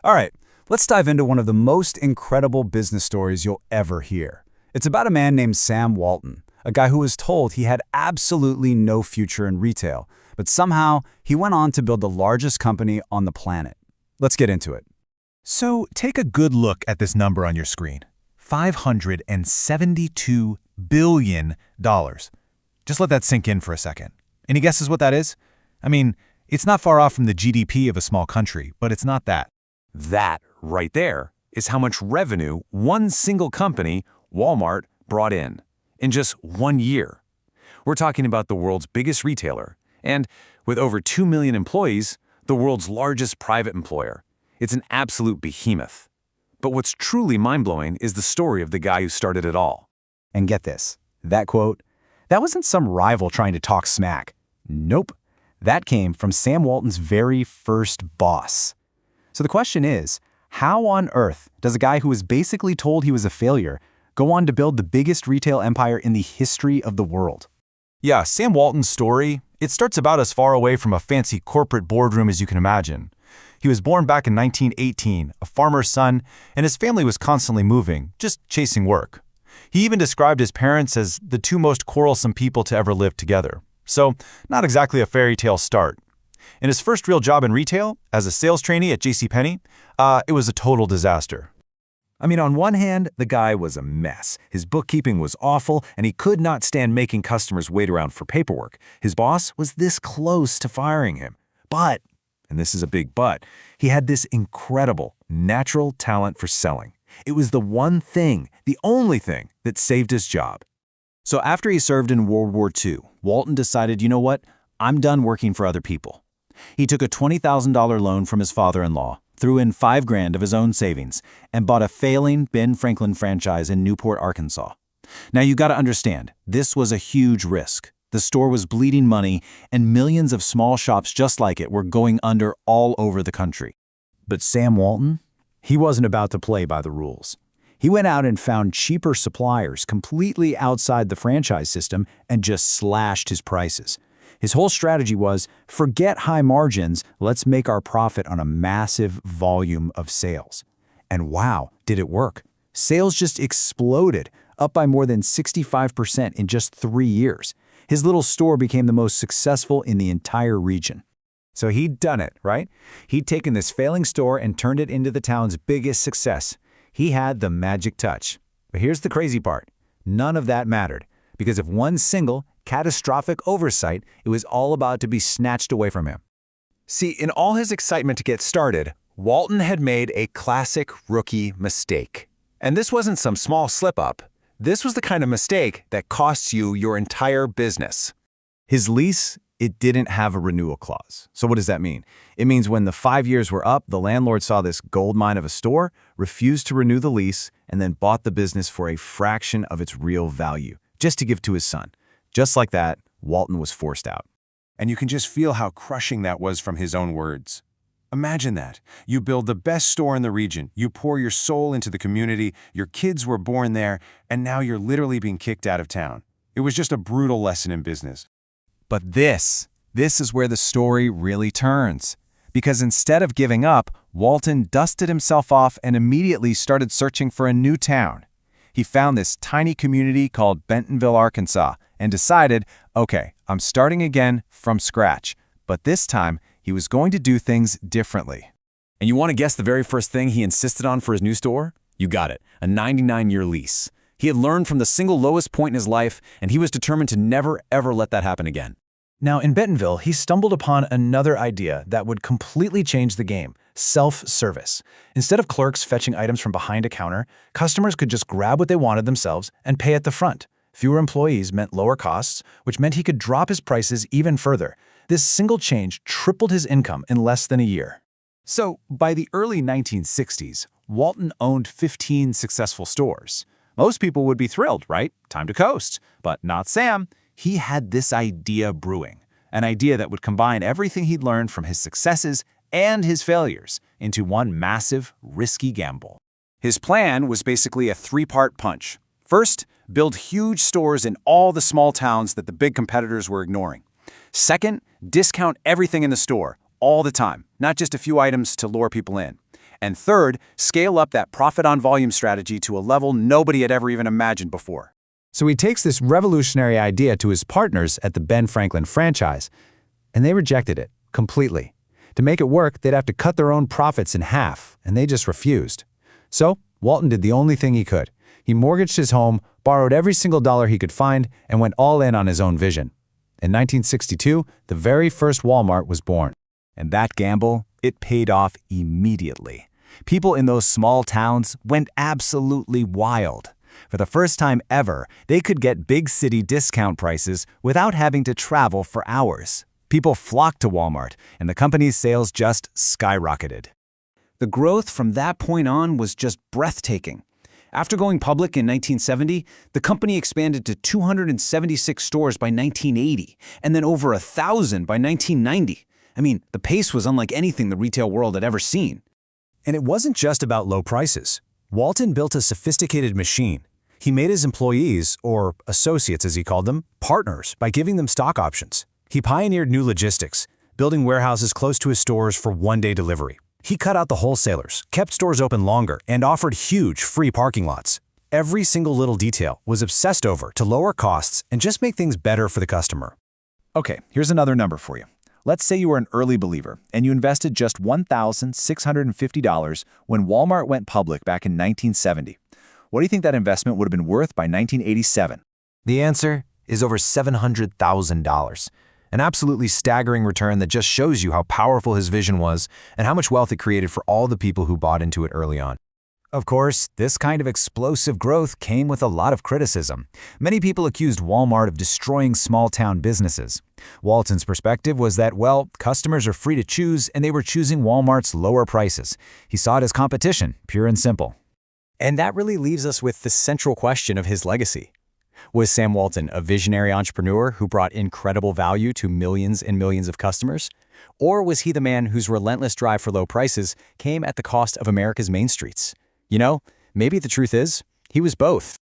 All right, let's dive into one of the most incredible business stories you'll ever hear. It's about a man named Sam Walton, a guy who was told he had absolutely no future in retail, but somehow he went on to build the largest company on the planet. Let's get into it. So take a good look at this number on your screen. $572 billion. Just let that sink in for a second. Any guesses what that is? I mean, it's not far off from the GDP of a small country, but it's not that. That, right there, is how much revenue one single company, Walmart, brought in just 1 year. We're talking about the world's biggest retailer, and with over 2 million employees, the world's largest private employer. It's an absolute behemoth. But what's truly mind-blowing is the story of the guy who started it all. And get this, that quote, that wasn't some rival trying to talk smack. Nope, that came from Sam Walton's very first boss. So the question is, how on earth does a guy who was basically told he was a failure go on to build the biggest retail empire in the history of the world? Yeah, Sam Walton's story, it starts about as far away from a fancy corporate boardroom as you can imagine. He was born back in 1918, a farmer's son, and his family was constantly moving, just chasing work. He even described his parents as the two most quarrelsome people to ever live together. So, not exactly a fairy tale start. In his first real job in retail, as a sales trainee at JCPenney, it was a total disaster. I mean, on one hand, the guy was a mess. His bookkeeping was awful, and he could not stand making customers wait around for paperwork. His boss was this close to firing him. But, and this is a big but, he had this incredible, natural talent for selling. It was the one thing, the only thing, that saved his job. So after he served in World War II, Walton decided, you know what, I'm done working for other people. He took a $20,000 loan from his father-in-law, threw in $5,000 of his own savings, and bought a failing Ben Franklin franchise in Newport, Arkansas. Now you gotta understand, this was a huge risk. The store was bleeding money, and millions of small shops just like it were going under all over the country. But Sam Walton, he wasn't about to play by the rules. He went out and found cheaper suppliers completely outside the franchise system and just slashed his prices. His whole strategy was, forget high margins, let's make our profit on a massive volume of sales. And wow, did it work. Sales just exploded, up by more than 65% in just 3 years. His little store became the most successful in the entire region. So he'd done it, right? He'd taken this failing store and turned it into the town's biggest success. He had the magic touch. But here's the crazy part. None of that mattered, because of one single, catastrophic oversight, it was all about to be snatched away from him. See, in all his excitement to get started, Walton had made a classic rookie mistake. And this wasn't some small slip-up. This was the kind of mistake that costs you your entire business. His lease, it didn't have a renewal clause. So what does that mean? It means when the 5 years were up, the landlord saw this gold mine of a store, refused to renew the lease, and then bought the business for a fraction of its real value, just to give to his son. Just like that, Walton was forced out. And you can just feel how crushing that was from his own words. Imagine that. You build the best store in the region, you pour your soul into the community, your kids were born there, and now you're literally being kicked out of town. It was just a brutal lesson in business. But this is where the story really turns. Because instead of giving up, Walton dusted himself off and immediately started searching for a new town. He found this tiny community called Bentonville, Arkansas, and decided, okay, I'm starting again from scratch. But this time, he was going to do things differently. And you want to guess the very first thing he insisted on for his new store? You got it, a 99-year lease. He had learned from the single lowest point in his life, and he was determined to never, ever let that happen again. Now, in Bentonville, he stumbled upon another idea that would completely change the game: self-service. Instead of clerks fetching items from behind a counter, customers could just grab what they wanted themselves and pay at the front. Fewer employees meant lower costs, which meant he could drop his prices even further. This single change tripled his income in less than a year. So, by the early 1960s, Walton owned 15 successful stores. Most people would be thrilled, right? Time to coast. But not Sam. He had this idea brewing, an idea that would combine everything he'd learned from his successes and his failures into one massive, risky gamble. His plan was basically a three-part punch. First, build huge stores in all the small towns that the big competitors were ignoring. Second, discount everything in the store, all the time, not just a few items to lure people in. And third, scale up that profit on volume strategy to a level nobody had ever even imagined before. So he takes this revolutionary idea to his partners at the Ben Franklin franchise, and they rejected it completely. To make it work, they'd have to cut their own profits in half, and they just refused. So Walton did the only thing he could. He mortgaged his home, borrowed every single dollar he could find, and went all in on his own vision. In 1962, the very first Walmart was born. And that gamble, it paid off immediately. People in those small towns went absolutely wild. For the first time ever, they could get big city discount prices without having to travel for hours. People flocked to Walmart, and the company's sales just skyrocketed. The growth from that point on was just breathtaking. After going public in 1970, the company expanded to 276 stores by 1980, and then over 1,000 by 1990. I mean, the pace was unlike anything the retail world had ever seen. And it wasn't just about low prices. Walton built a sophisticated machine. He made his employees, or associates as he called them, partners by giving them stock options. He pioneered new logistics, building warehouses close to his stores for one-day delivery. He cut out the wholesalers, kept stores open longer, and offered huge free parking lots. Every single little detail was obsessed over to lower costs and just make things better for the customer. Okay, here's another number for you. Let's say you were an early believer and you invested just $1,650 when Walmart went public back in 1970. What do you think that investment would have been worth by 1987? The answer is over $700,000. An absolutely staggering return that just shows you how powerful his vision was and how much wealth it created for all the people who bought into it early on. Of course, this kind of explosive growth came with a lot of criticism. Many people accused Walmart of destroying small-town businesses. Walton's perspective was that, well, customers are free to choose, and they were choosing Walmart's lower prices. He saw it as competition, pure and simple. And that really leaves us with the central question of his legacy. Was Sam Walton a visionary entrepreneur who brought incredible value to millions and millions of customers? Or was he the man whose relentless drive for low prices came at the cost of America's main streets? You know, maybe the truth is, he was both.